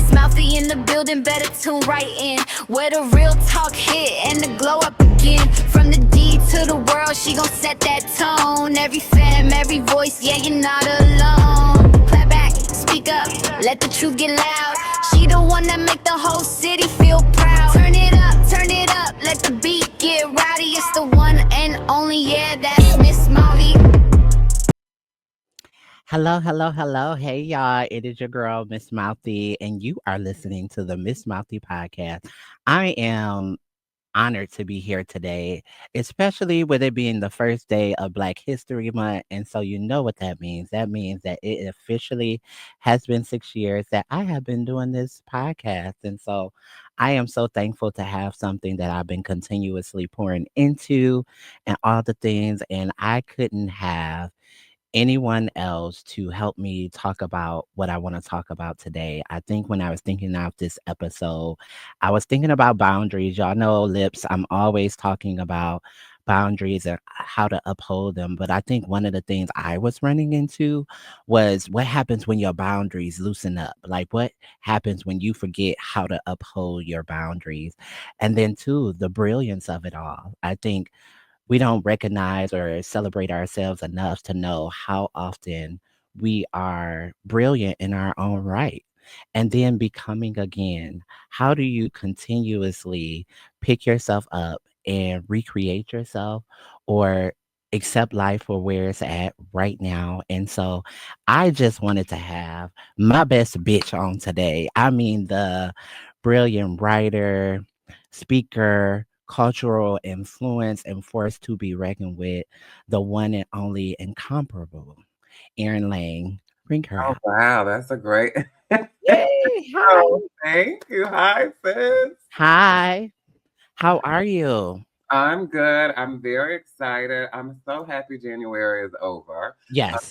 Miss Mouthy in the building, better tune right in. Where the real talk hit and the glow up again. From the D to the world, she gon' set that tone. Every fam, every voice, yeah, you're not alone. Clap back, speak up, let the truth get loud. She the one that make the whole city feel proud. Turn it up, let the beat get rowdy. It's the one and only, yeah, that's Miss Mouthy. Hello, hello, hello. Hey, y'all. It is your girl, Miss Mouthy, and you are listening to the Miss Mouthy podcast. I am honored to be here today, especially with it being the first day of Black History Month. And so, you know what that means. That means that it officially has been 6 years that I have been doing this podcast. And so, I am so thankful to have something that I've been continuously pouring into and all the things. And I couldn't have anyone else to help me talk about what I want to talk about today. I think when I was thinking out this episode, I was thinking about boundaries. Y'all know, Lips, I'm always talking about boundaries and how to uphold them. But I think one of the things I was running into was what happens when your boundaries loosen up? Like, what happens when you forget how to uphold your boundaries? And then, too, the brilliance of it all. I think we don't recognize or celebrate ourselves enough to know how often we are brilliant in our own right. And then becoming again, how do you continuously pick yourself up and recreate yourself or accept life for where it's at right now? And so I just wanted to have my best bitch on today. I mean, the brilliant writer, speaker, cultural influence, and force to be reckoned with, the one and only incomparable Aaryn Lang. Bring her Oh, out. wow, that's a great Yay! Hi. Oh, thank you. Hi, sis. Hi. How are you? I'm good. I'm very excited. I'm so happy January is over. Yes.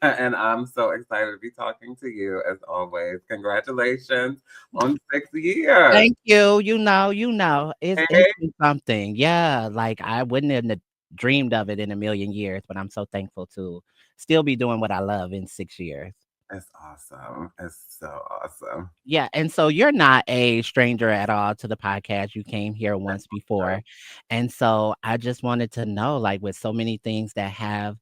And I'm so excited to be talking to you as always. Congratulations on 6 years. Thank you. It's Hey, been something. Yeah, like I wouldn't have dreamed of it in a million years, but I'm so thankful to still be doing what I love in 6 years. it's awesome. It's so awesome. Yeah, and so you're not a stranger at all to the podcast. You came here once before. And so I just wanted to know, like, with so many things that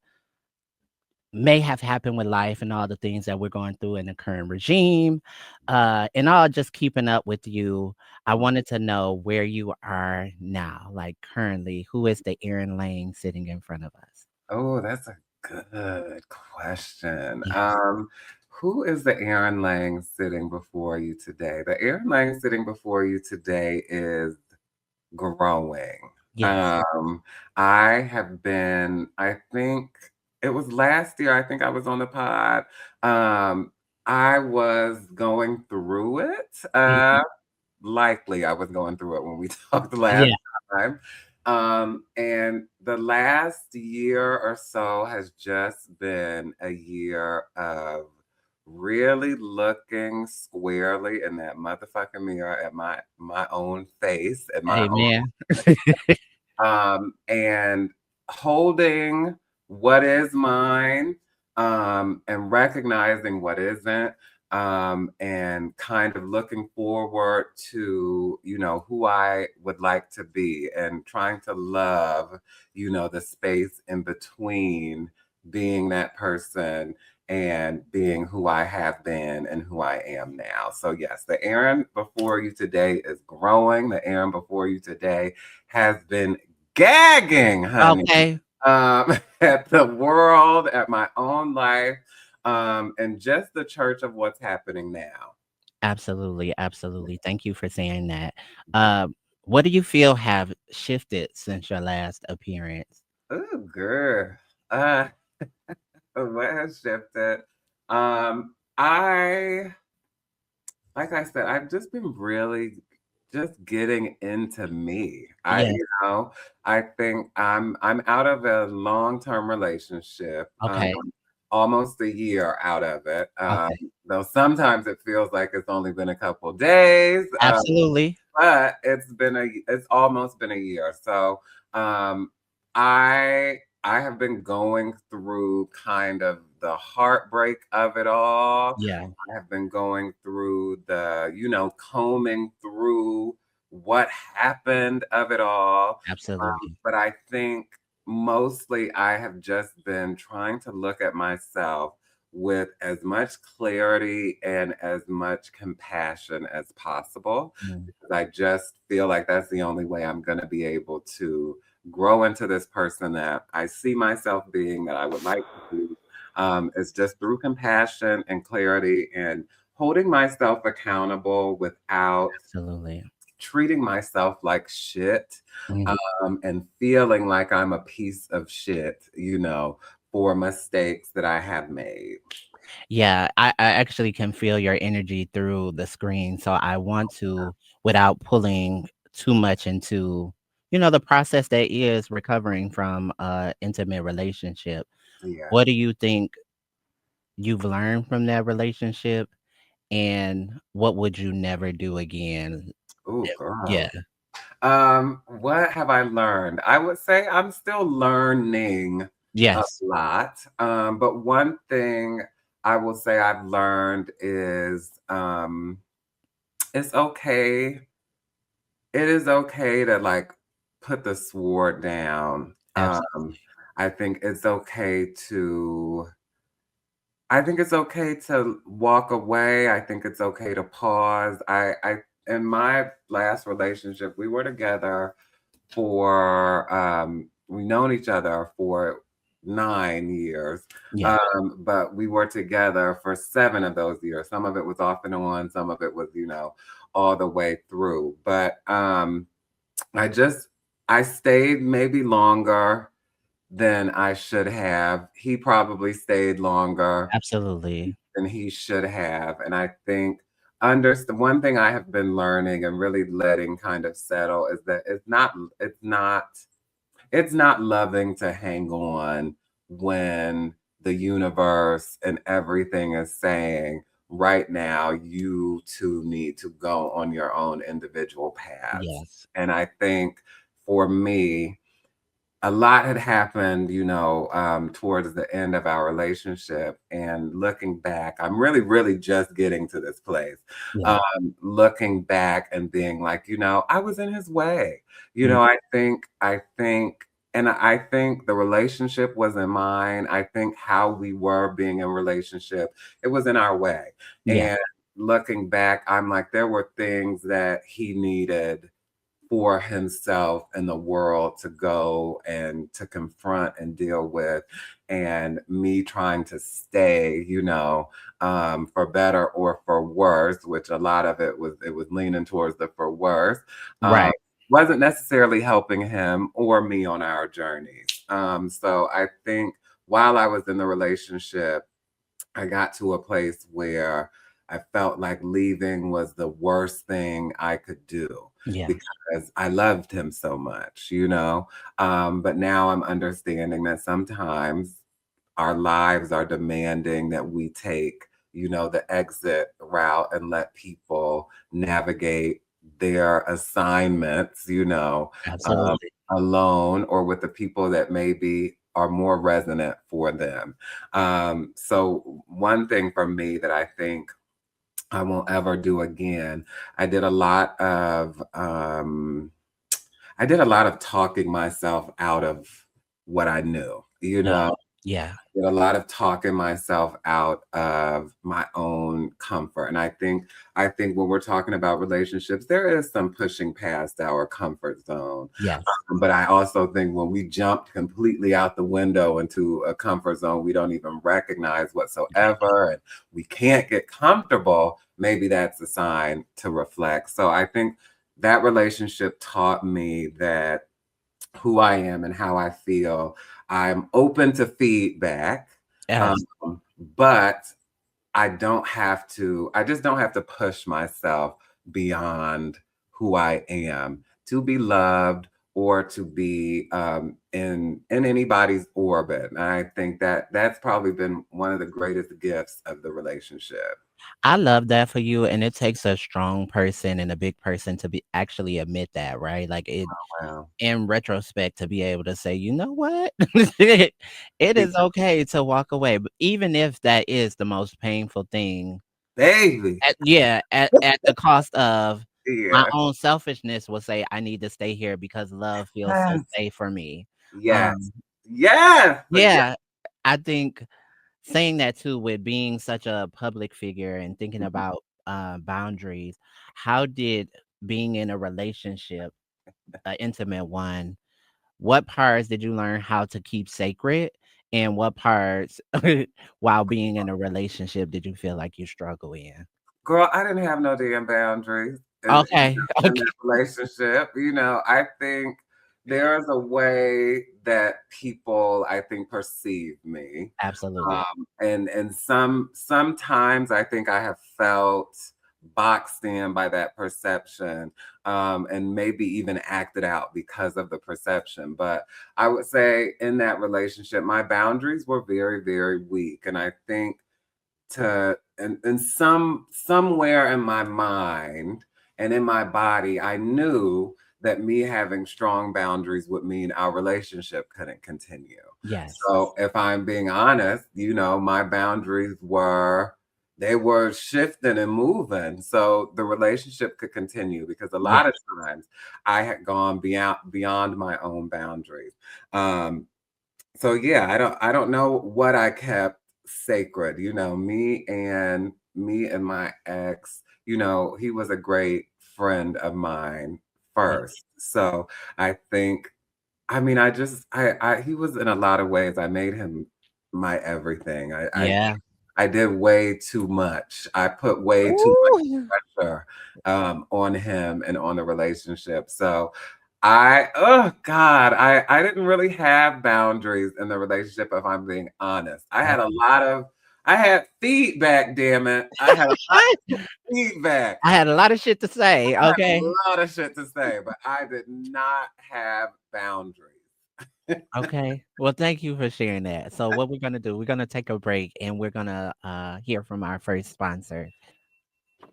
may have happened with life and all the things that we're going through in the current regime, and all just keeping up with you, I wanted to know where you are now, like currently, who is the Aaryn Lang sitting in front of us? Oh, that's a good question. Yes. Who is the Aaron Lang sitting before you today? The Aaron Lang sitting before you today is growing. Yes. Um, I have been, I think it was last year, I think I was on the pod. Um, I was going through it. Mhm. Likely I was going through it when we talked last Yeah. time. And the last year or so has just been a year of really looking squarely in that motherfucking mirror at my own face, at my Amen. and holding what is mine, and recognizing what isn't, and kind of looking forward to, who I would like to be and trying to love, the space in between being that person and being who I have been and who I am now. So yes, the Aaron before you today is growing. The Aaron before you today has been gagging, honey, Okay. at the world, at my own life, and just the church of what's happening now. Absolutely, absolutely. Thank you for saying that. Uh, what do you feel have shifted since your last appearance? Oh, girl. Uh, what has shifted? I like I said, I've just been really just getting into me. Yes. I think I'm out of a long-term relationship, Okay. almost a year out of it. Okay. Though sometimes it feels like it's only been a couple days, Absolutely. but it's almost been a year. So um, I have been going through kind of the heartbreak of it all. Yeah, I have been going through the, combing through what happened of it all. absolutely. But I think mostly I have just been trying to look at myself with as much clarity and as much compassion as possible. Mm, Because I just feel like that's the only way I'm going to be able to grow into this person that I see myself being, that I would like to be. Is just through compassion and clarity and holding myself accountable without absolutely. treating myself like shit, Mhm. and feeling like I'm a piece of shit, for mistakes that I have made. Yeah, I actually can feel your energy through the screen. So I want to, without pulling too much into, the process that is recovering from a intimate relationship. Yeah. What do you think you've learned from that relationship? And what would you never do again? Oh, Eh, girl. Yeah. What have I learned? I would say I'm still learning a Yes. lot. But one thing I will say I've learned is it's okay. It is okay to like put the sword down. Absolutely. I think it's okay to I think it's okay to walk away. I think it's okay to pause. I in my last relationship, we were together for we known each other for 9 years. Yeah. But we were together for 7 of those years. Some of it was off and on, some of it was, all the way through. But I just I stayed maybe longer than I should have. He probably stayed longer Absolutely. than he should have. And I think one thing I have been learning and really letting kind of settle is that it's not loving to hang on when the universe and everything is saying right now you two need to go on your own individual paths. Yes. And I think for me, a lot had happened, towards the end of our relationship. And looking back, I'm really, really just getting to this place. Yeah. Looking back and being like, I was in his way. Mm, I think the relationship wasn't mine. I think how we were being in relationship, it was in our way. yeah. And looking back, I'm like, there were things that he needed for himself and the world to go and to confront and deal with, and me trying to stay, for better or for worse, which a lot of it was leaning towards the for worse, um, Right. wasn't necessarily helping him or me on our journeys. So I think while I was in the relationship, I got to a place where I felt like leaving was the worst thing I could do Yeah. because I loved him so much. But now I'm understanding that sometimes our lives are demanding that we take, the exit route and let people navigate their assignments, Absolutely. alone or with the people that maybe are more resonant for them. So one thing for me that I think I won't ever do again, I did a lot of I did a lot of talking myself out of what I knew, Yeah. Yeah. did a lot of talking myself out of my own comfort. And I think when we're talking about relationships, there is some pushing past our comfort zone. Yes. But I also think when we jumped completely out the window into a comfort zone we don't even recognize whatsoever, and we can't get comfortable, maybe that's a sign to reflect. So I think that relationship taught me that who I am and how I feel, I'm open to feedback, um, Yes. but I just don't have to push myself beyond who I am to be loved or to be in anybody's orbit. And I think that that's probably been one of the greatest gifts of the relationship. I love that for you, and it takes a strong person and a big person to be actually admit that, right? Like it Wow. in retrospect to be able to say, you know what? It is okay to walk away. But even if that is the most painful thing, Baby. at the cost of my Yeah. own selfishness will say I need to stay here because love feels so Yes. safe for me. Yes. Um, Yes. Yes. yeah, I think saying that too with being such a public figure and thinking about boundaries, how did being in a relationship, an intimate one, what parts did you learn how to keep sacred? And what parts while being in a relationship did you feel like you struggle in? Girl, I didn't have no damn boundaries Okay. in Okay. that relationship. I think there's a way that people, I think, perceive me. Absolutely. And sometimes I think I have felt boxed in by that perception, and maybe even acted out because of the perception. But I would say in that relationship, my boundaries were very, very weak. And I think and somewhere in my mind and in my body, I knew that me having strong boundaries would mean our relationship couldn't continue. Yes. So if I'm being honest, my boundaries were shifting and moving so the relationship could continue, because a Yeah. lot of times I had gone beyond my own boundaries. Um, so yeah, I don't know what I kept sacred. Me and my ex, he was a great friend of mine Yeah. first. So I think, I mean, I he was, in a lot of ways, I made him my everything. Yeah. I did way too much. I put way too Ooh. much pressure on him and on the relationship. So oh God, I didn't really have boundaries in the relationship, if I'm being honest. I had feedback, damn it. I had a lot of feedback. I had a lot of shit to say. I had Okay. a lot of shit to say, but I did not have boundaries. Okay. Well, thank you for sharing that. So what we're gonna do, we're gonna take a break and we're gonna hear from our first sponsor.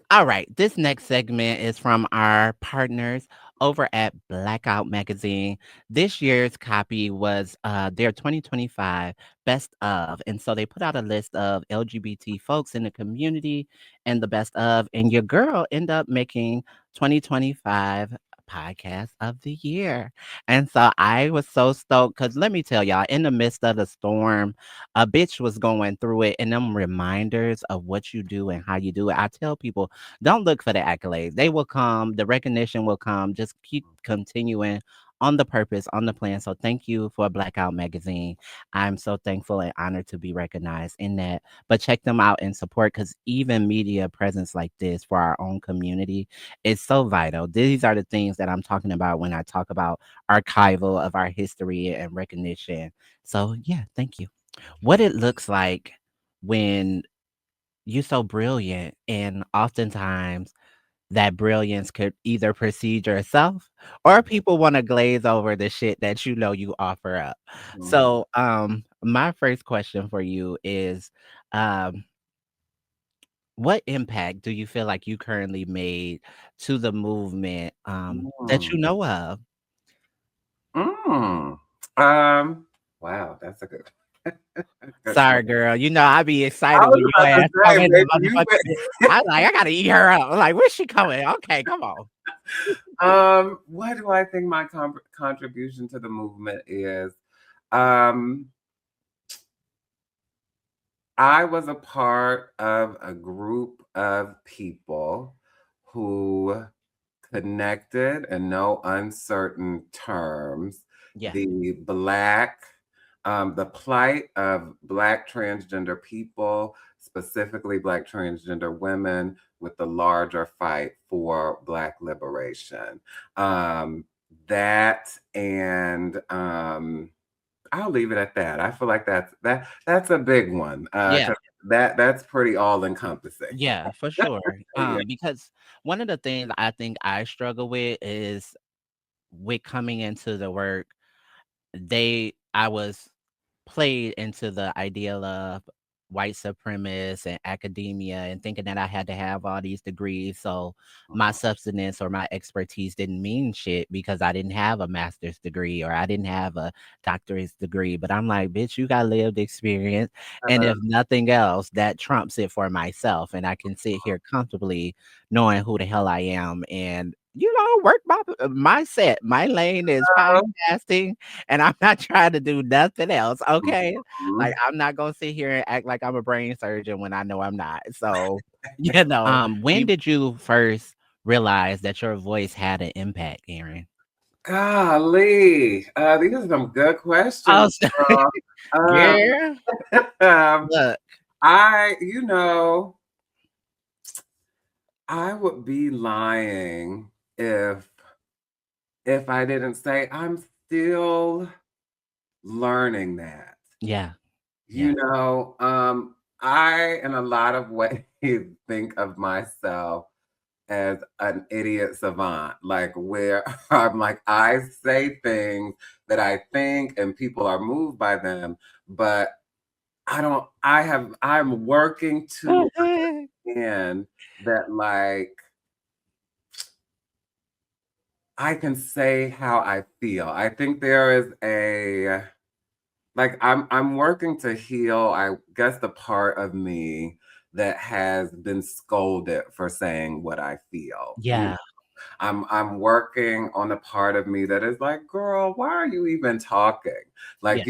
All right, this next segment is from our partners over at Blackout Magazine. This year's copy was their 2025 best of. And so they put out a list of LGBT folks in the community and the best of. And your girl ended up making 2025 podcast of the year. And so I was so stoked because let me tell y'all, in the midst of the storm, a bitch was going through it, and them reminders of what you do and how you do it. I tell people, don't look for the accolades. They will come. The recognition will come. Just keep continuing on the purpose, on the plan. So thank you for Blackout Magazine. I'm so thankful and honored to be recognized in that. But check them out and support, because even media presence like this for our own community is so vital. These are the things that I'm talking about when I talk about archival of our history and recognition. So yeah, thank you. What it looks like when you're so brilliant, and oftentimes that brilliance could either precede yourself or people want to glaze over the shit that you offer up. Mhm. So, my first question for you is, um, what impact do you feel like you currently made to the movement, that you Mm. know of? Mm. Um, wow, that's a good good Sorry, question. girl. You know I be I excited was when your about to ass come say, in the baby, you motherfucker. I like, I gotta eat her up. I'm like, where's she coming? Okay, come on. what do I think my contribution to the movement is? Um, I was a part of a group of people who connected in no uncertain terms Yeah. the plight of Black transgender people, specifically Black transgender women, with the larger fight for Black liberation. Um, that and I'll leave it at that. I feel like that's a big one, Yeah. 'cause that's pretty all encompassing. Yeah, for sure. Yeah. Because one of the things I think I struggle with is with coming into the work, I was played into the ideal of white supremacists and academia and thinking that I had to have all these degrees. So my substance or my expertise didn't mean shit because I didn't have a master's degree or I didn't have a doctorate's degree. But I'm like, bitch, you got lived experience. And Uh, if nothing else, that trumps it for myself. And I can sit here comfortably knowing who the hell I am and work my set. My lane is podcasting, and I'm not trying to do nothing else, okay? Like, mhm. I'm not gonna sit here and act like I'm a brain surgeon when I know I'm not. So, when You did you first realize that your voice had an impact, Aaron? golly, these are some good Oh, questions, girl. girl, Um, look, I, I would be lying if I didn't say I'm still learning that. yeah, yeah, You know, I in a lot of ways think of myself as an idiot savant, like where I'm like I say things that I think and people are moved by them, but I don't I'm working to understand that like I can say how I feel. I think there is a like I'm working to heal, I guess, the part of me that has been scolded for saying what I feel. yeah, I'm working on the part of me that is like, girl, why are you even talking? yeah. Like,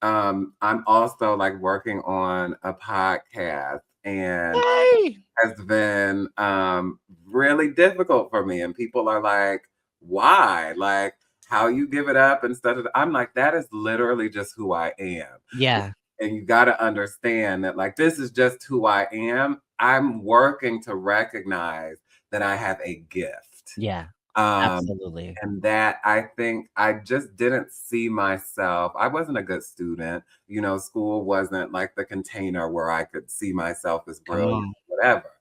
I'm also like working on a podcast and Yay! has been really difficult for me. And people are like, why? Like, how you give it up instead of, I'm like, that is literally just who I am. Yeah, And you got to understand that, like, this is just who I am. I'm working to recognize that I have a gift. yeah, Um, absolutely. and that I think I just didn't see myself. I wasn't a good student. School wasn't like the container where I could see myself as Come brilliant, on. whatever.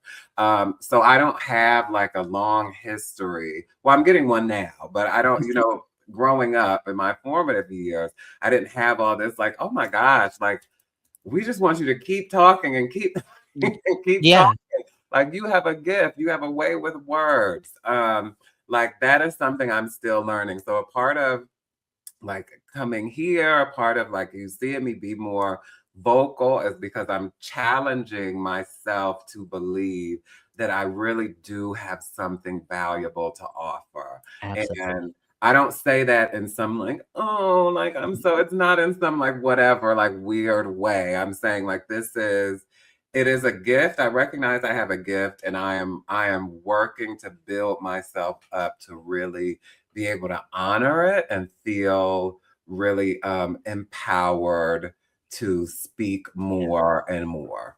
So I don't have like a long history. Well, I'm getting one now, but I don't, growing up in my formative years, I didn't have all this like, oh my gosh, like we just want you to keep talking and keep and keep Yeah, talking. Like you have a gift, you have a way with words. Like that is something I'm still learning. So a part of like coming here, a part of like you seeing me be more vocal is because I'm challenging myself to believe that I really do have something valuable to offer. absolutely. And I don't say that in some like, oh, like it's not in some like whatever, like weird way. I'm saying like it is a gift. I recognize I have a gift and I am working to build myself up to really be able to honor it and feel really empowered to speak Yeah. more and more.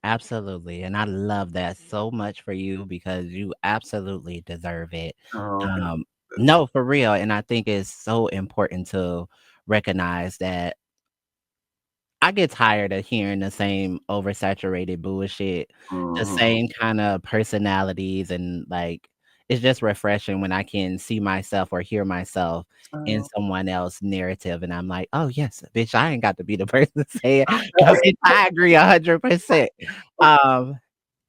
Absolutely, and I love that so much for you because you absolutely deserve it. Oh, thank Um, you. no, for real, and I think it's so important to recognize that I get tired of hearing the same oversaturated bullshit, the Mhm. same kinda personalities, and, like, it's just refreshing when I can see myself or hear myself in Oh, someone else's narrative, and I'm like, "Oh, yes, bitch, I ain't got to be the person to say it, 'cause bitch, I agree 100%." Um,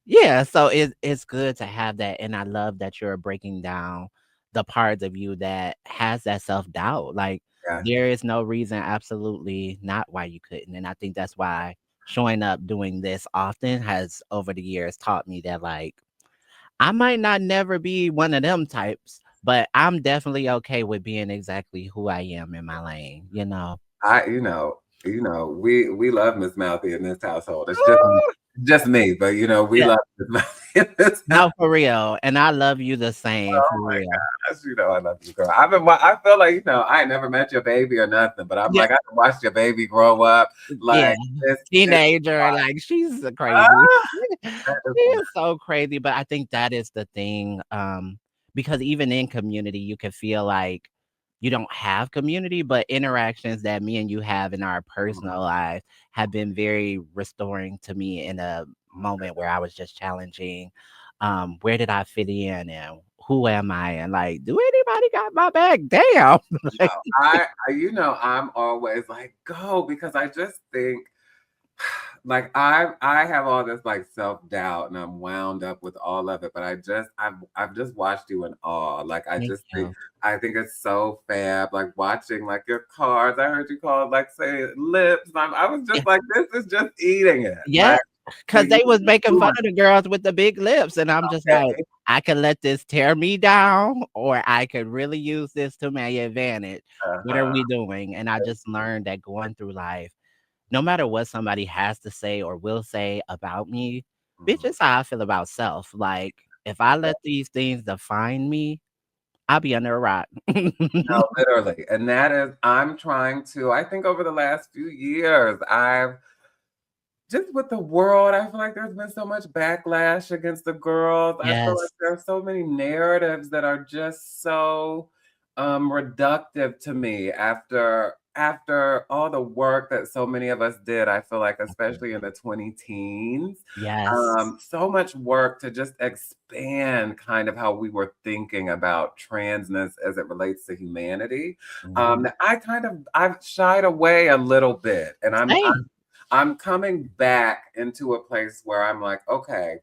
yeah, so it's good to have that, and I love that you're breaking down the parts of you that has that self-doubt, like, yeah. there is no reason, absolutely not, why you couldn't, and I think that's why showing up doing this often has, over the years, taught me that, like, I might not never be one of them types, but I'm definitely okay with being exactly who I am in my lane, you know? We love Miss Mouthy in this household. It's just me, but we Yeah. love Miss Mouthy in this house. No, for real, and I love you the same, Oh for my real. gosh, I love you, girl. I feel like, I ain't never met your baby or nothing, but I'm Yeah. like, I can watch your baby grow up. Yeah, Like this teenager, like, she's crazy. ah, that She is is so crazy, but I think that is the thing, because even in community, you can feel like you don't have community, but interactions that me and you have in our personal lives have been very restoring to me in a moment where I was just challenging, where did I fit in and who am I? And like, do anybody got my back? Damn. No, Like, I'm always like, go, because I just think like I have all this like self-doubt and I'm wound up with all of it, but I've just watched you in awe. Like thank you. I think it's so fab. Like watching like your cards. I heard you call it like say lips. I was Yeah. just like, this is just eating it. Yeah. Like Cause they was making fun doing of the girls with the big lips. And I'm just like, it. I could let this tear me down, or I could really use this to my advantage. What are Uh-huh. we doing? And I just learned that going through life, no matter what somebody has to say or will say about me, bitch, Mhm. it's how I feel about self. Like, if I let these things define me, I'll be under a rock. No, literally. And that is, I'm trying to, I think over the last few years, I've just with the world, I feel like there's been so much backlash against the girls. I feel like Yes. there are so many narratives that are just so reductive to me after all the work that so many of us did. I feel like, especially in the 20 teens, Yes. so much work to just expand kind of how we were thinking about transness as it relates to humanity. Mhm. That I've shied away a little bit, and Same. I'm coming back into a place where I'm like, okay,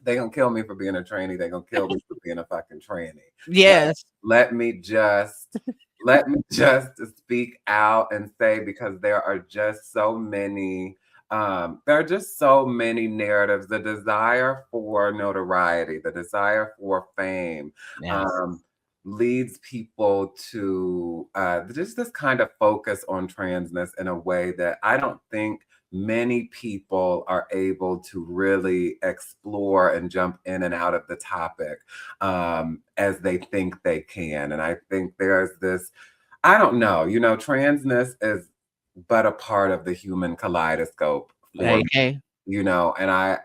they gonna kill me for being a tranny. They gonna kill me for being a fucking tranny. But Yes. let me just let me just speak out and say, because there are just so many narratives, the desire for notoriety, the desire for fame, Yes. um, leads people to just this kind of focus on transness in a way that I don't think many people are able to really explore and jump in and out of the topic as they think they can. And I think there's this, I don't know, transness is but a part of the human kaleidoscope for me, Okay. and I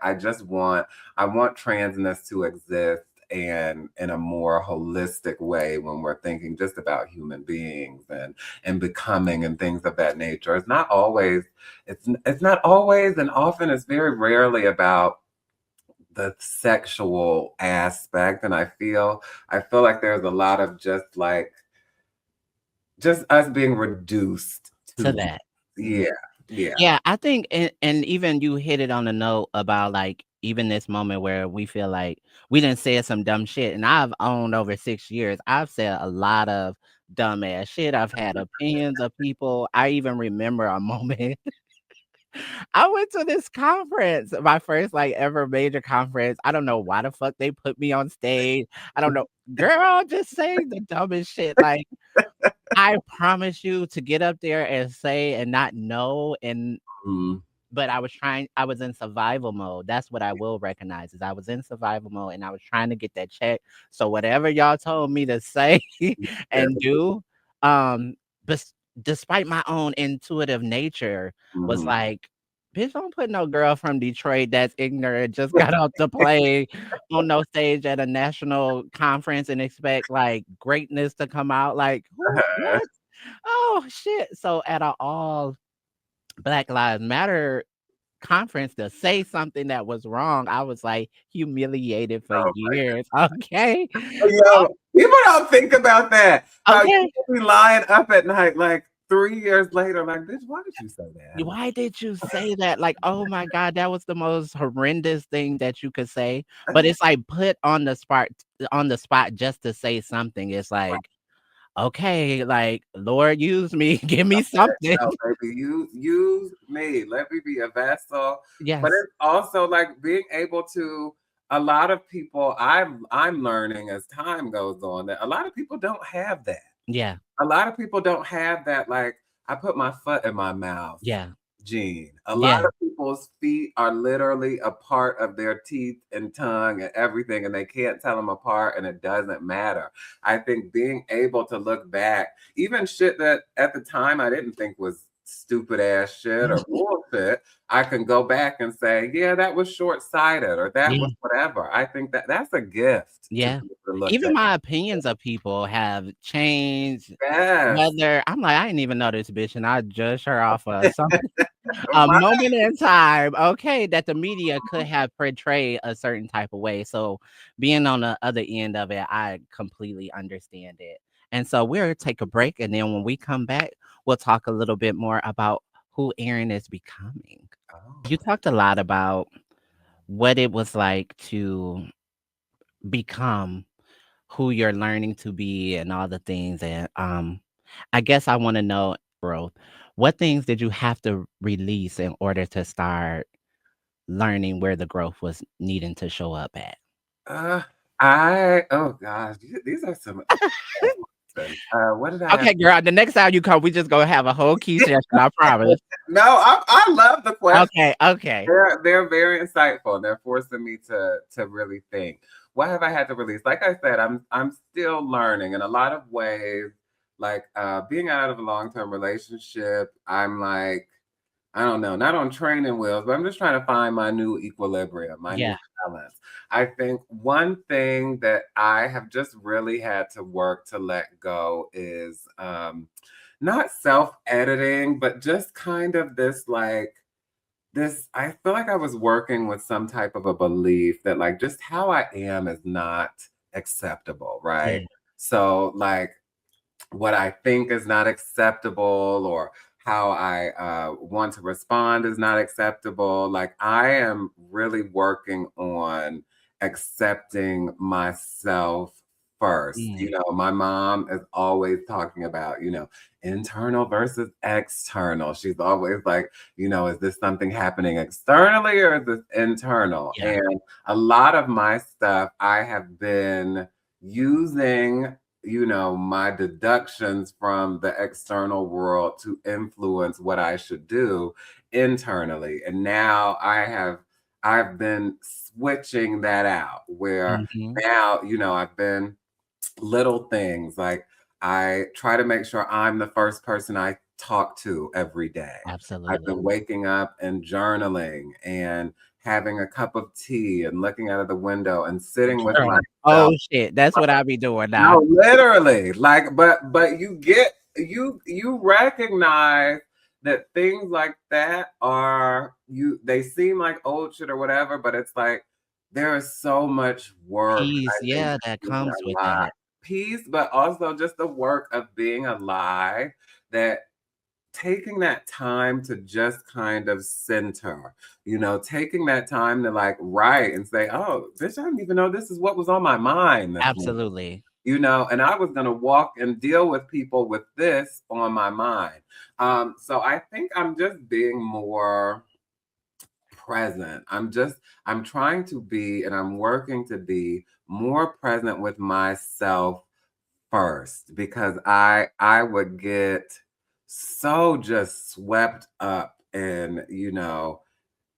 want transness to exist and in a more holistic way when we're thinking just about human beings and becoming and things of that nature. It's not always, and often it's very rarely about the sexual aspect. And I feel like there's a lot of just us being reduced To to, that. yeah, yeah. Yeah, I think, and even you hit it on the note about like even this moment where we feel like we didn't say some dumb shit. And I've owned over 6 years. I've said a lot of dumbass shit. I've had opinions of people. I even remember a moment. I went to this conference, my first like ever major conference. I don't know why the fuck they put me on stage. I don't know. Girl, just saying the dumbest shit. Like, I promise you to get up there and say and not know, and Mhm. but I was in survival mode. That's what I will recognize is I was in survival mode and I was trying to get that check. So whatever y'all told me to say Yeah. and do, um, but despite my own intuitive nature was Mhm. like, bitch, don't put no girl from Detroit that's ignorant, just got off the plane on no stage at a national conference and expect like greatness to come out. Like, who, what? Oh shit. So at a all Black Lives Matter conference to say something that was wrong, I was, like, humiliated for Oh my years, okay? Yo, people don't think about that. How you Okay, will be lying up at night like 3 years later, like, bitch, why did you say that? why did you say that? Like, oh my god, that was the most horrendous thing that you could say, but it's, like, put on the spot just to say something. It's like, "Okay, like, Lord, use me, give me something." No, baby, use me. Let me be a vessel. But Yes. it's also like being able to. A lot of people, I'm learning as time goes on that a lot of people don't have that. Yeah, A lot of people don't have that. Like, I put my foot in my mouth, yeah, gene. A lot yeah, of people's feet are literally a part of their teeth and tongue and everything, and they can't tell them apart, and it doesn't matter. I think being able to look back, even shit that at the time I didn't think was stupid ass shit or bullshit, I can go back and say, yeah, that was short sighted or that was yeah. whatever. I think that that's a gift to Yeah. be able to look Even back. my opinions of people have changed, Yes. whether I'm like, "I didn't even know this bitch," and I judge her off of something. a My- moment in time, okay, that the media could have portrayed a certain type of way. So being on the other end of it, I completely understand it. And so we'll take a break, and then when we come back, we'll talk a little bit more about who Aaron is becoming. You oh, talked a lot about what it was like to become who you're learning to be and all the things. And I guess I want to know growth. What things did you have to release in order to start learning where the growth was needing to show up at? uh, oh gosh, these are some questions. What did I have? Okay, girl. The next time you come, we just gonna have a whole key session. I promise. No, I love the questions. Okay. Okay. They're very insightful. They're forcing me to really think. What have I had to release? Like I said, I'm still learning in a lot of ways. Like being out of a long term relationship, I'm like I don't know, not on training wheels, but I'm just trying to find my new equilibrium, my Yeah. new balance. I think one thing that I have just really had to work to let go is not self editing, but just kind of this like this I feel like I was working with some type of a belief that like just how I am is not acceptable, right? Yeah. So like what I think is not acceptable or how I want to respond is not acceptable. Like I am really working on accepting myself first. Mm, My mom is always talking about, internal versus external. She's always like, is this something happening externally or is this internal? yeah. And a lot of my stuff I have been using my deductions from the external world to influence what I should do internally. And now I've been switching that out where Hmm. now, I've been little things like I try to make sure I'm the first person I talk to every day. I've Absolutely. been waking up and journaling and having a cup of tea and looking out of the window and sitting with Girl. myself. Oh shit. That's what I be doing now. No, literally. Like, but you recognize that things like that they seem like old shit or whatever, but it's like there is so much work, Peace. I think, Yeah, that being comes with alive. that. Peace, but also just the work of being alive that taking that time to just kind of center, taking that time to like write and say, oh, bitch, I didn't even know this is what was on my mind this morning. Absolutely. And I was going to walk and deal with people with this on my mind. So I think I'm just being more present. I'm trying to be and I'm working to be more present with myself first because I would get so just swept up in,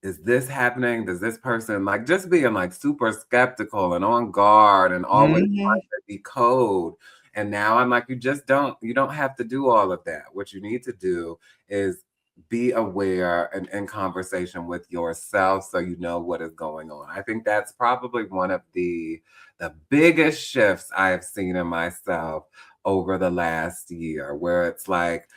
is this happening? Does this person like just being like super skeptical and on guard and always Hmm. trying to decode? And now I'm like, you don't have to do all of that. What you need to do is be aware and in conversation with yourself so you know what is going on. I think that's probably one of the biggest shifts I have seen in myself over the last year, where it's like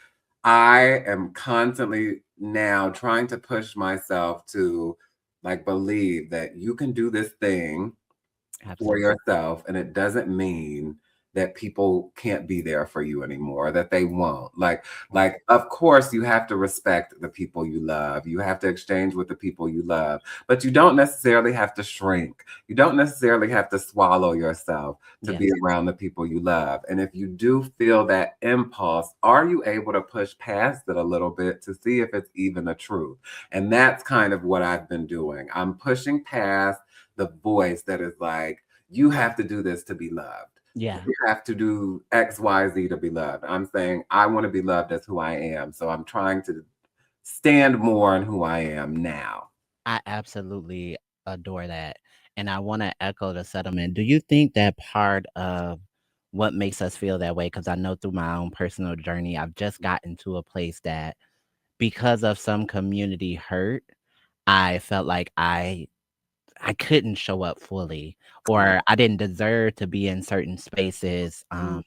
I am constantly now trying to push myself to like believe that you can do this thing for Absolutely. yourself and it doesn't mean that people can't be there for you anymore, that they won't. Like of course you have to respect the people you love. You have to exchange with the people you love, but you don't necessarily have to shrink. You don't necessarily have to swallow yourself to be Yes. around the people you love. And if you do feel that impulse, are you able to push past it a little bit to see if it's even the truth? And that's kind of what I've been doing. I'm pushing past the voice that is like, you have to do this to be loved. Yeah. You have to do X, Y, Z to be loved. I'm saying I want to be loved as who I am. So I'm trying to stand more in who I am now. I absolutely adore that. And I want to echo the settlement. Do you think that part of what makes us feel that way? Because I know through my own personal journey, I've just gotten to a place that because of some community hurt, I felt like I couldn't show up fully or I didn't deserve to be in certain spaces Mm,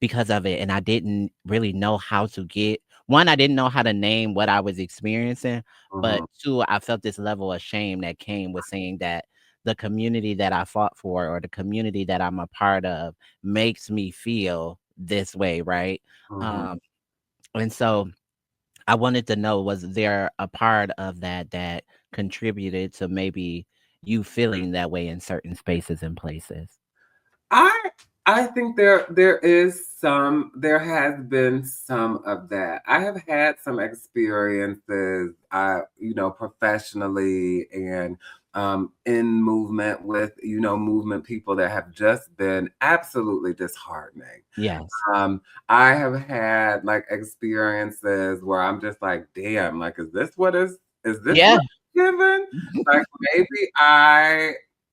because of it. And I didn't really know how to get one, I didn't know how to name what I was experiencing, but Mhm. two, I felt this level of shame that came with saying that the community that I fought for or the community that I'm a part of makes me feel this way, right? Mhm. Um, and so I wanted to know, was there a part of that that contributed to maybe you feeling that way in certain spaces and places? I I think there has been some of that. I have had some experiences, professionally and in movement with, movement people that have just been absolutely disheartening. Yes. Um, I have had like experiences where I'm just like, damn, like, is this Yeah. what I'm given? Like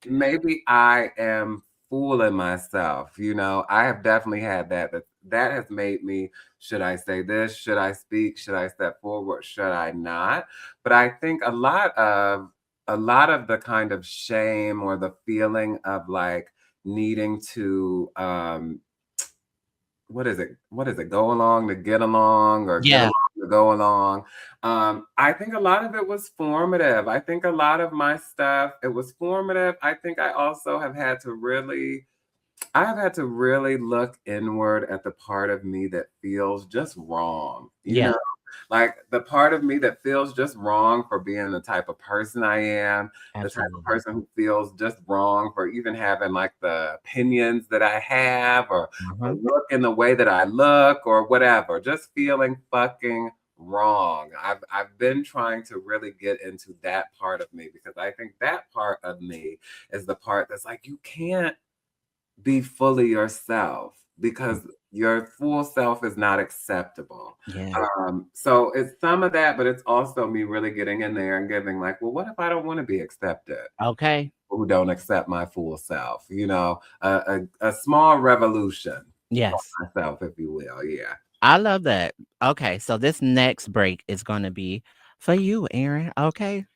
maybe I am fooling myself. I have definitely had that has made me, should I say this? Should I speak? Should I step forward? Should I not? But I think a lot of the kind of shame or the feeling of like needing to what is it, go along to get along or get Yeah. along to go along. I think a lot of it was formative. I think a lot of my stuff, it was formative. I think I have had to really look inward at the part of me that feels just wrong, Yeah. like the part of me that feels just wrong for being the type of person I am, the type of Absolutely. person who feels just wrong for even having like the opinions that I have or Uh-huh. look in the way that I look or whatever, just feeling fucking wrong. I've been trying to really get into that part of me because I think that part of me is the part that's like you can't be fully yourself because your full self is not acceptable. Yeah. So it's some of that, but it's also me really getting in there and giving like, well, what if I don't want to be accepted? Okay. Who don't accept my full self? A small revolution for Yes. myself, if you will. Yeah. I love that. Okay, so this next break is gonna be for you, Aaron. Okay?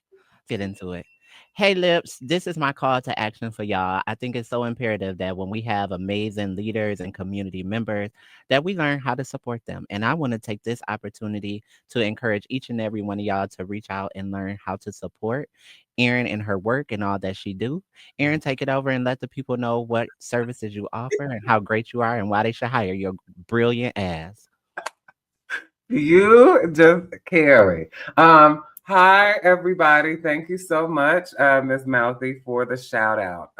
Get into it. Hey, Lips, this is my call to action for y'all. I think it's so imperative that when we have amazing leaders and community members, that we learn how to support them. And I want to take this opportunity to encourage each and every one of y'all to reach out and learn how to support Erin in her work and all that she do. Erin, take it over and let the people know what services you offer and how great you are and why they should hire your brilliant ass. You just carry. Hi everybody. Thank you so much, Ms. Mouthy, for the shout out.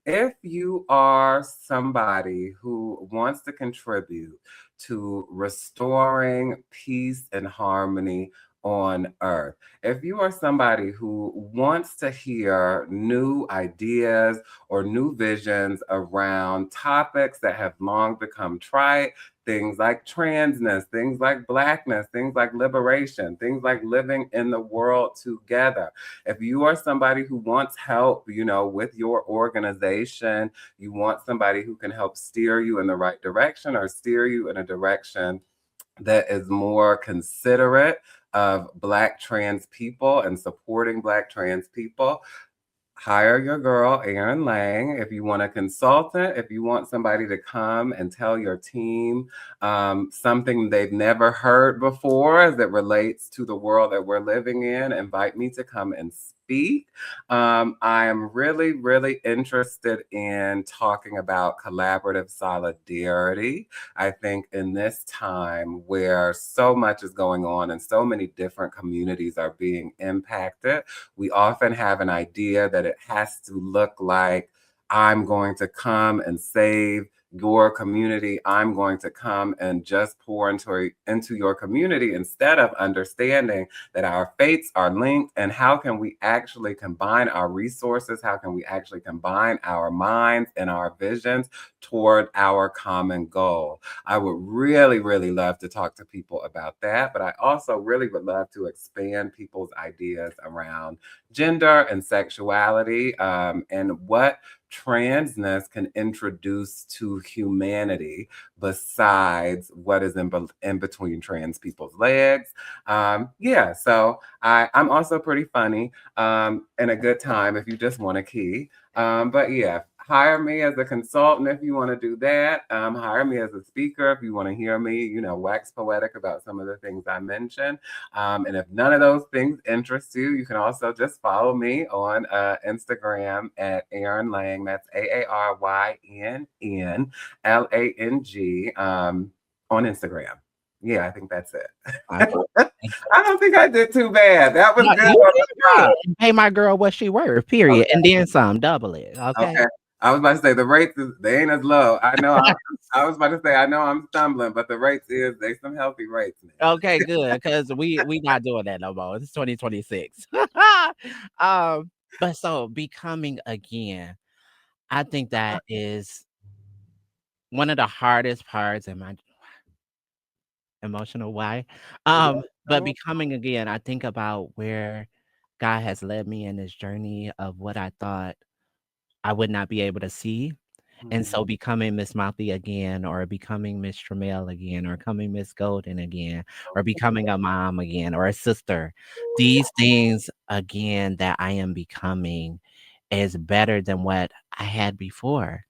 If you are somebody who wants to contribute to restoring peace and harmony on earth, if you are somebody who wants to hear new ideas or new visions around topics that have long become trite, things like transness, things like blackness, things like liberation, things like living in the world together. If you are somebody who wants help, with your organization, you want somebody who can help steer you in the right direction or steer you in a direction that is more considerate of Black trans people and supporting Black trans people, hire your girl, Aaryn Lang. If you want a consultant, if you want somebody to come and tell your team something they've never heard before as it relates to the world that we're living in, invite me to come and speak. I am really, really interested in talking about collaborative solidarity. I think in this time where so much is going on and so many different communities are being impacted, we often have an idea that it has to look like I'm going to come and save your community. I'm going to come and just pour into your community instead of understanding that our fates are linked and how can we actually combine our resources? How can we actually combine our minds and our visions toward our common goal? I would really, really love to talk to people about that, but I also really would love to expand people's ideas around gender and sexuality, and what transness can introduce to humanity besides what is in between trans people's legs. Yeah, so I'm also pretty funny and a good time if you just want a key. But yeah, hire me as a consultant if you want to do that. Hire me as a speaker if you want to hear me, wax poetic about some of the things I mentioned. And if none of those things interest you, you can also just follow me on Instagram at Aaryn Lang. That's AARYNNLANG on Instagram. Yeah, I think that's it. Okay. I don't think I did too bad. That was No, good you on did the spot. great. And pay my girl what she worth, period. And then some, double it. Okay. Okay. I was about to say the rates they ain't as low. I know I was about to say I know I'm stumbling, but the rates they some healthy rates now. Okay, good. Because we not doing that no more. It's 2026. But so becoming again, I think that is one of the hardest parts in my emotional why. But So, becoming again, I think about where God has led me in this journey of what I thought I would not be able to see. And mhm, so becoming Miss Mouthy again, or becoming Miss Tramiel again, or becoming Miss Golden again, or becoming a mom again, or a sister, these things again that I am becoming is better than what I had before.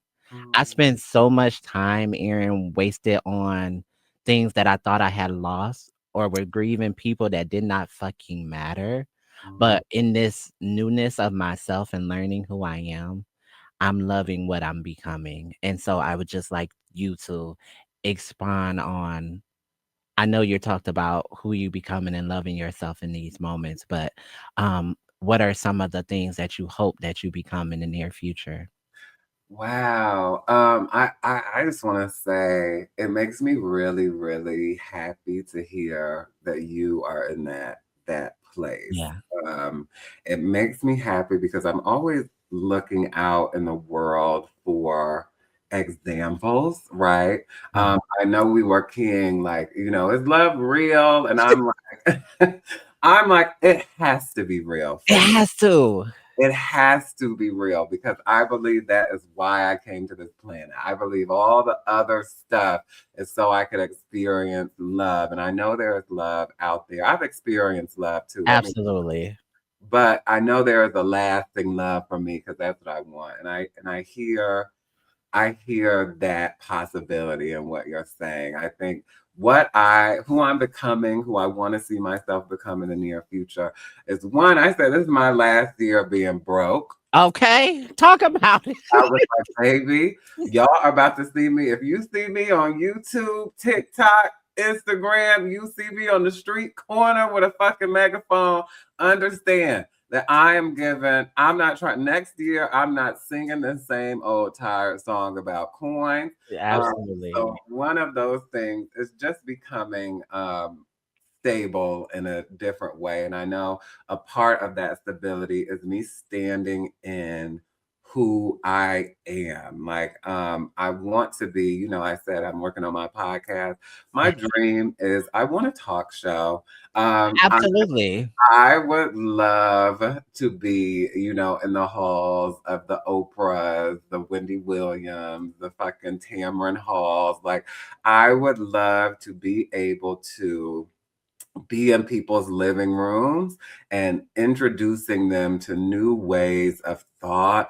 I mhm, spent so much time, Aaron, wasted on things that I thought I had lost or were grieving people that did not fucking matter. mhm. But in this newness of myself and learning who I am, I'm loving what I'm becoming. And so I would just like you to expand on. I know you talked about who you becoming and loving yourself in these moments, but what are some of the things that you hope that you become in the near future? Wow. I just want to say it makes me really, really happy to hear that you are in that place. Yeah. Um, it makes me happy because I'm always looking out in the world for examples, right? Mhm. I know we were keying like, is love real? And I'm like, I'm like, it has to be real It for me. has to. It has to be real because I believe that is why I came to this planet. I believe all the other stuff is so I could experience love. And I know there is love out there. I've experienced love too. Absolutely. But I know there is a lasting love for me because that's what I want. And I hear that possibility in what you're saying. I think who I'm becoming, who I want to see myself become in the near future is one, I said this is my last year of being broke. Okay. Talk about it. I was like, baby, y'all are about to see me. If you see me on YouTube, TikTok, Instagram, you see me on the street corner with a fucking megaphone, understand that I'm not trying, next year, I'm not singing the same old tired song about coins. Absolutely. So one of those things is just becoming stable in a different way. And I know a part of that stability is me standing in who I am. Like, I want to be, I said I'm working on my podcast. My dream is I want a talk show. Absolutely. I would love to be, in the halls of the Oprahs, the Wendy Williams, the fucking Tamron Halls. Like, I would love to be able to be in people's living rooms and introducing them to new ways of thought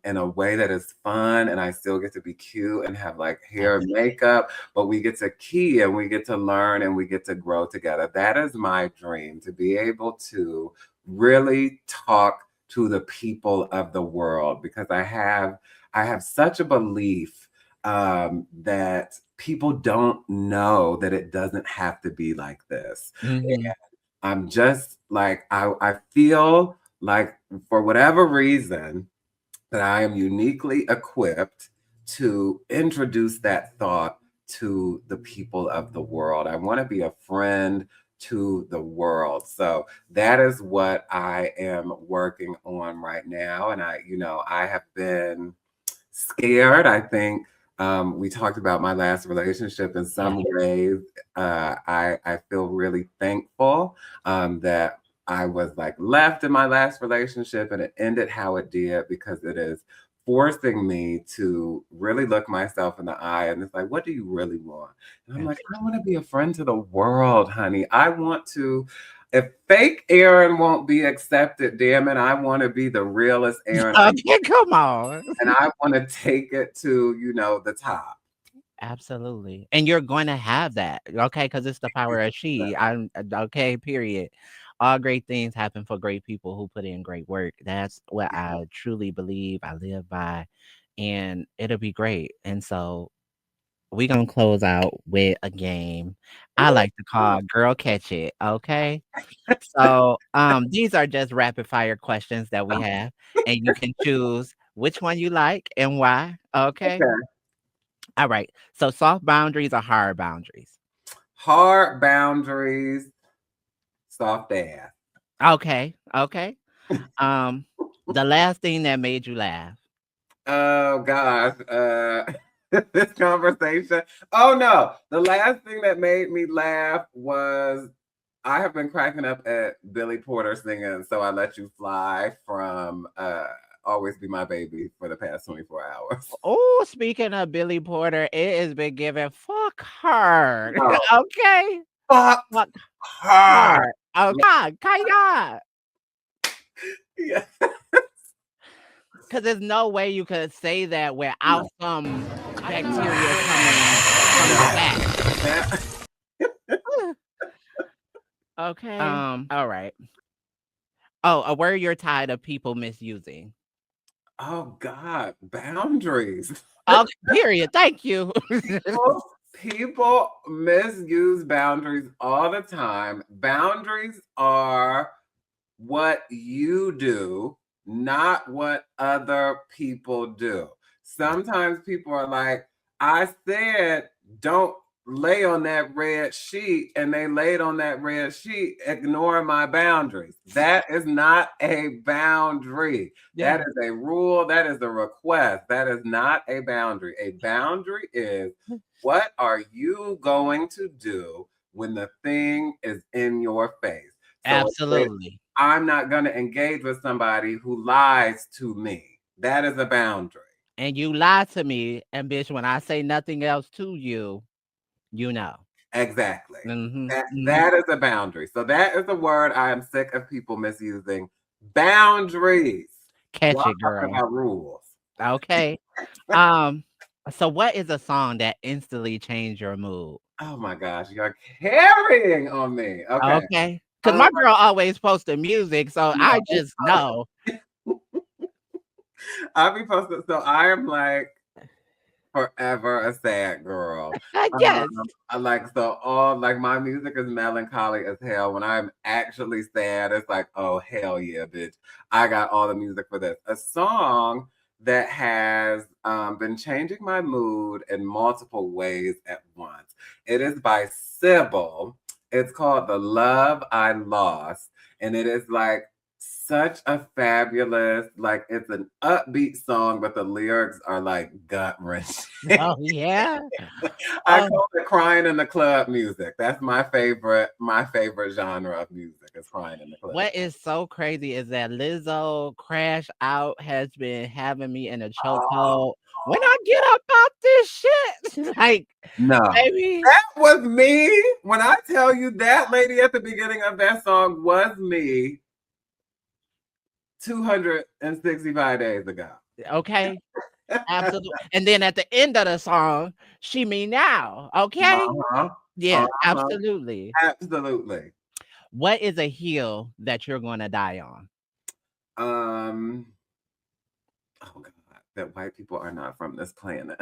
in a way that is fun. And I still get to be cute and have like hair and makeup, but we get to key and we get to learn and we get to grow together. That is my dream, to be able to really talk to the people of the world because I have such a belief that people don't know that it doesn't have to be like this. Mhm. I'm just like, I feel like for whatever reason, that I am uniquely equipped to introduce that thought to the people of the world. I want to be a friend to the world. So that is what I am working on right now. And I have been scared. I think we talked about my last relationship in Yeah. some ways. I feel really thankful that I was like left in my last relationship and it ended how it did because it is forcing me to really look myself in the eye and it's like, what do you really want? And I'm like, I want to be a friend to the world, honey. If fake Aaron won't be accepted, damn it, I want to be the realest Aaron. Okay, come on. And I want to take it to, the top. Absolutely. And you're going to have that, okay? Because it's the power of she. I'm okay, period. All great things happen for great people who put in great work. That's what I truly believe, I live by, and it'll be great. And so we're going to close out with a game I like to call Girl Catch It, okay? So these are just rapid fire questions that we have, and you can choose which one you like and why, okay? Okay. All right. So soft boundaries or hard boundaries? Hard boundaries, soft ass. Okay. Okay. Um, the last thing that made you laugh. Oh gosh. This conversation. Oh no. The last thing that made me laugh was I have been cracking up at Billy Porter singing So I Let You Fly from Always Be My Baby for the past 24 hours. Oh, speaking of Billy Porter, it has been given fuck hard. No. Okay. Fuck Fuck hard. hard. Okay. Kinda. Yeah. Because there's no way you could say that without some bacteria coming from the back. Okay. All right. Oh, a word you're tired of people misusing. Oh God, boundaries. Oh, period. Thank you. People misuse boundaries all the time. Boundaries are what you do, not what other people do. Sometimes people are like, I said, don't lay on that red sheet, and they laid on that red sheet, ignoring my boundaries. That is not a boundary. Yeah. That is a rule. That is a request. That is not a boundary. A boundary is what are you going to do when the thing is in your face? So Absolutely. I'm not going to engage with somebody who lies to me. That is a boundary. And you lie to me, and bitch, when I say nothing else to you, you know. Exactly. Mhm, That is a boundary. So that is a word I am sick of people misusing. Boundaries. Catch Y'all it, girl. talking about rules. Okay. So what is a song that instantly changed your mood? Oh my gosh, you're carrying on me. Okay. Okay. Because my girl always posted music, so I just know. I'll be posted. So I am like forever a sad girl. Yes. I like so all like my music is melancholy as hell. When I'm actually sad, it's like, oh hell yeah, bitch. I got all the music for this. A song that has been changing my mood in multiple ways at once. It is by Sybil. It's called The Love I Lost. And it is like such a fabulous, like it's an upbeat song, but the lyrics are like gut wrenching. Oh, yeah. I call it crying in the club music. That's my favorite genre of music is crying in the club. What is so crazy is that Lizzo Crash Out has been having me in a chokehold. When I get up out this shit, like, no, baby. that was me. When I tell you that lady at the beginning of that song was me 265 days ago. Okay. Absolutely. And then at the end of the song, she me now. Okay. Yeah, absolutely. Absolutely. What is a hill that you're going to die on? Oh God, that white people are not from this planet.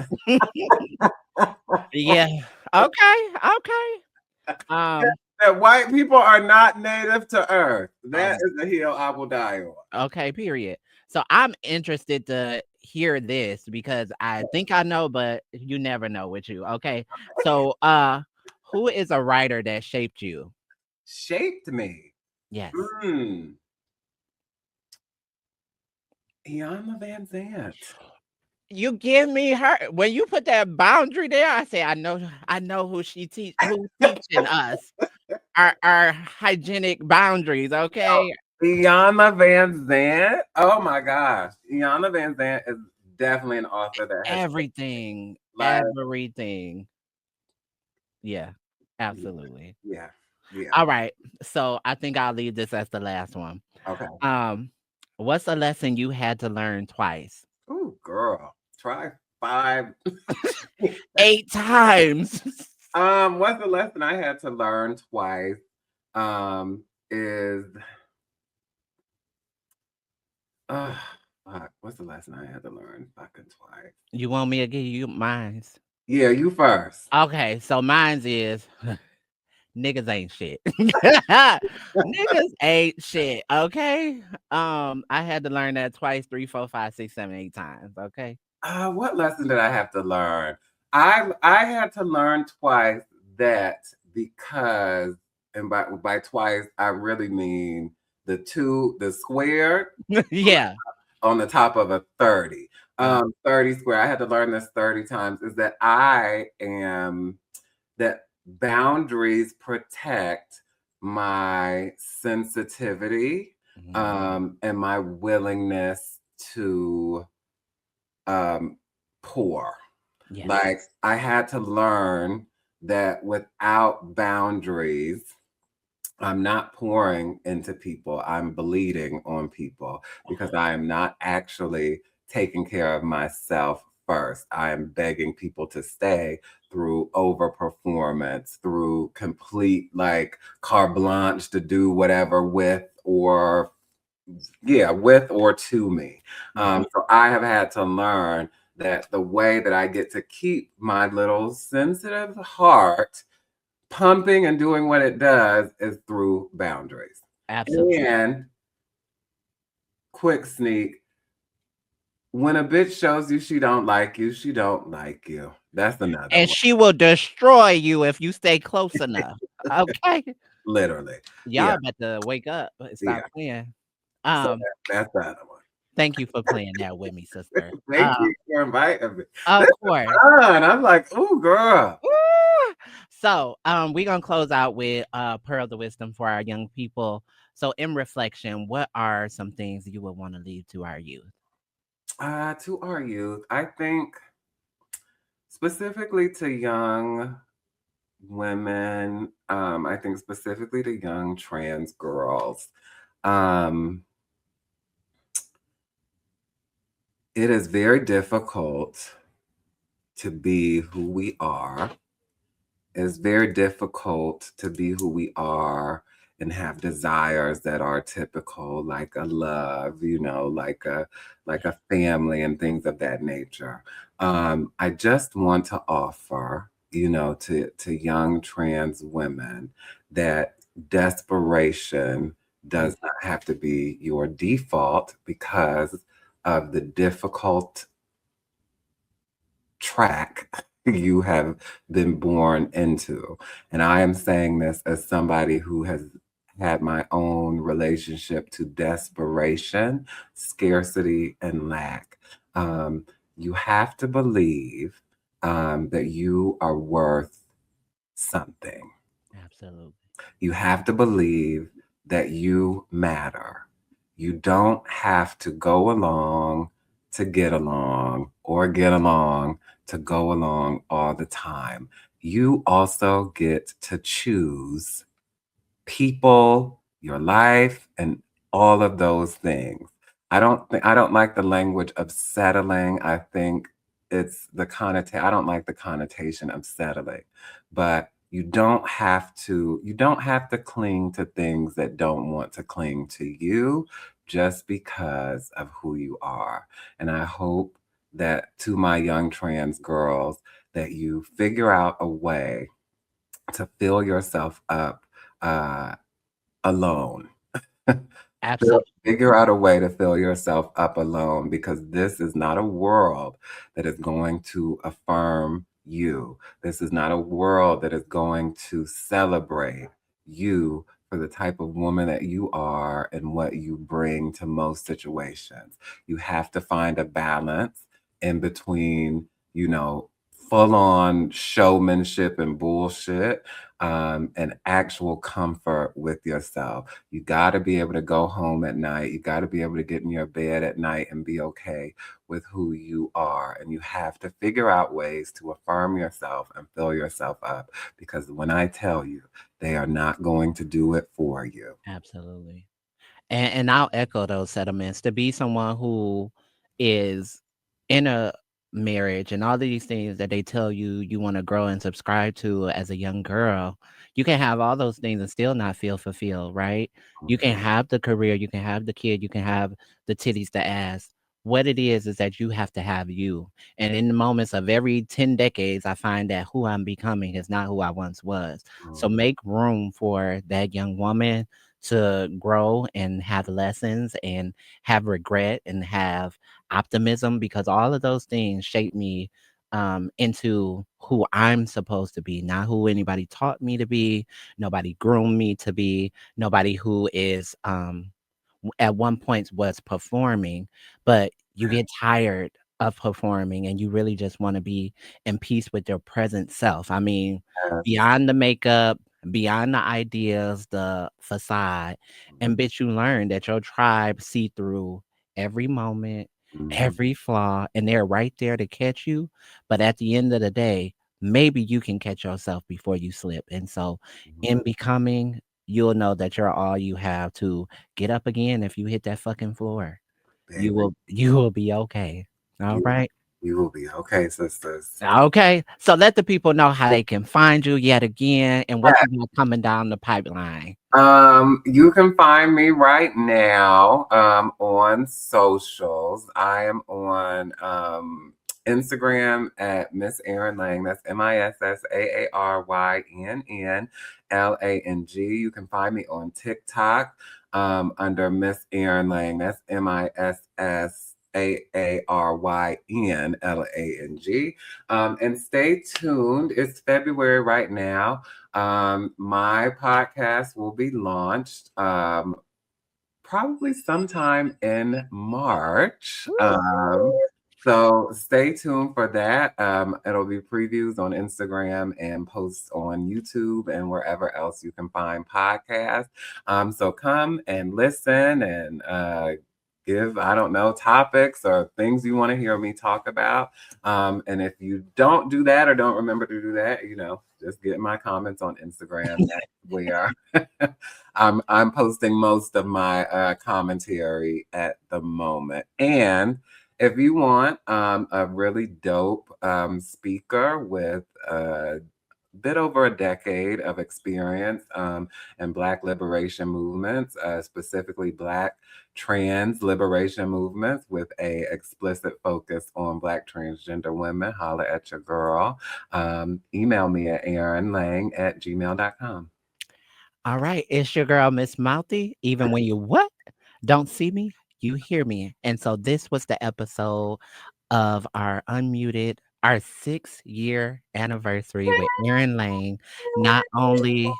Yeah. Okay. That white people are not native to Earth. That is the hill I will die on. Okay, period. So I'm interested to hear this because I think I know, but you never know with you. Okay. So who is a writer that shaped you? Shaped me. Yes. Iyanla Vanzant. You give me her when you put that boundary there. I say I know who who's teaching us our hygienic boundaries. Okay. Iyanla Vanzant. Oh my gosh, Iyanla Vanzant is definitely an author that has everything. like, everything. Yeah, absolutely. Yeah. Yeah. All right. So I think I'll leave this as the last one. Okay. Um, what's a lesson you had to learn twice? Ooh, girl. Try 5. 8 times. What's the lesson I had to learn twice? Is uh fuck, what's the lesson I had to learn fucking twice? You want me to give you mines? Yeah, you first. Okay, so mine's is niggas ain't shit. Niggas ain't shit. Okay. I had to learn that twice, 3, 4, 5, 6, 7, 8 times. Okay. What lesson did I have to learn? I had to learn twice that because, and by twice I really mean the square Yeah. on the top of a 30. Uh, 30 square. I had to learn this 30 times, is that that boundaries protect my sensitivity, mhm. and my willingness to um, pour. Like, Yes. I had to learn that without boundaries, I'm not pouring into people. I'm bleeding on people because I am not actually taking care of myself first. I am begging people to stay through overperformance, through complete like carte blanche to do whatever with or with or to me. Mhm. So I have had to learn that the way that I get to keep my little sensitive heart pumping and doing what it does is through boundaries. Absolutely. And quick sneak, when a bitch shows you she don't like you, she don't like you. That's another And one. she will destroy you if you stay close enough. Okay. Literally. Y'all Yeah. about to wake up and stop Yeah. playing. So Um, that's the other one. thank you for playing that with me, sister. Thank you for inviting me. Of This is course. fun. I'm like, ooh, girl. Woo! So, we're gonna close out with pearl of wisdom for our young people. So, in reflection, what are some things you would want to leave to our youth? To our youth, I think specifically to young women, I think specifically to young trans girls, um, it is very difficult to be who we are. It's very difficult to be who we are and have desires that are typical, like a love, like a family and things of that nature. I just want to offer, to young trans women that desperation Mm, does not have to be your default because of the difficult track you have been born into. And I am saying this as somebody who has had my own relationship to desperation, scarcity, and lack. Um, you have to believe that you are worth something. absolutely. You have to believe that you matter. You don't have to go along to get along or get along to go along all the time. You also get to choose people, your life, and all of those things. I don't like the language of settling. I think it's the connotation. I don't like the connotation of settling. But you don't have to cling to things that don't want to cling to you just because of who you are. And I hope that to my young trans girls that you figure out a way to fill yourself up uh, alone. Absolutely. Figure out a way to fill yourself up alone because this is not a world that is going to affirm you. This is not a world that is going to celebrate you for the type of woman that you are and what you bring to most situations. You have to find a balance in between, full on showmanship and bullshit, and actual comfort with yourself. You got to be able to go home at night. You got to be able to get in your bed at night and be okay with who you are. And you have to figure out ways to affirm yourself and fill yourself up, because when I tell you, they are not going to do it for you. Absolutely. And I'll echo those sentiments. To be someone who is in a marriage and all of these things that they tell you you want to grow and subscribe to as a young girl, you can have all those things and still not feel fulfilled, right? You can Mhm. have the career, you can have the kid, you can have the titties, the ass. What it is that you have to have you. And in the moments of every 10 decades, I find that who I'm becoming is not who I once was. So Mhm. make room for that young woman to grow and have lessons and have regret and have optimism, because all of those things shape me into who I'm supposed to be, not who anybody taught me to be, nobody groomed me to be, nobody who is at one point was performing, but you get tired of performing and you really just want to be in peace with your present self. I mean, Yes. beyond the makeup, beyond the ideas, the facade, and bitch, you learn that your tribe see through every moment, Mhm. every flaw, and they're right there to catch you. But at the end of the day, maybe you can catch yourself before you slip. And so, in Mhm. becoming, you'll know that you're all you have to get up again if you hit that fucking floor. You Baby, will be okay. All you right. you will be okay, sisters. Okay. So let the people know how they can find you yet again and what you got coming down the pipeline. You can find me right now on socials. I am on Instagram at Miss Aaron Lang. That's MissAarynnLang. You can find me on TikTok under Miss Aaron Lang. That's MissAarynnLang. And stay tuned. It's February right now. My podcast will be launched probably sometime in March. So stay tuned for that. It'll be previews on Instagram and posts on YouTube and wherever else you can find podcasts. So come and listen and give, I don't know, topics or things you want to hear me talk about. And if you don't do that or don't remember to do that, just get in my comments on Instagram. That's where I'm posting most of my commentary at the moment. And if you want a really dope speaker with a bit over a decade of experience in Black liberation movements, specifically Black trans liberation movements with a explicit focus on Black transgender women, holla at your girl. Email me at aarynlang@gmail.com. All right. It's your girl, Miss Mouthy. Even when you what? Don't see me, you hear me. And so this was the episode of our unmuted, our 6-year anniversary with Aaron Lang. Not only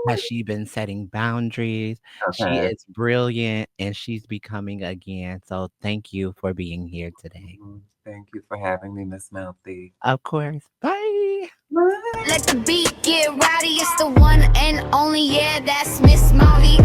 has she been setting boundaries, she Okay. is brilliant and she's becoming again. So thank you for being here today. Thank you for having me, Miss Mouthy. Of course. Bye. Let the beat get rowdy, it's the one and only, yeah, that's Miss Molly.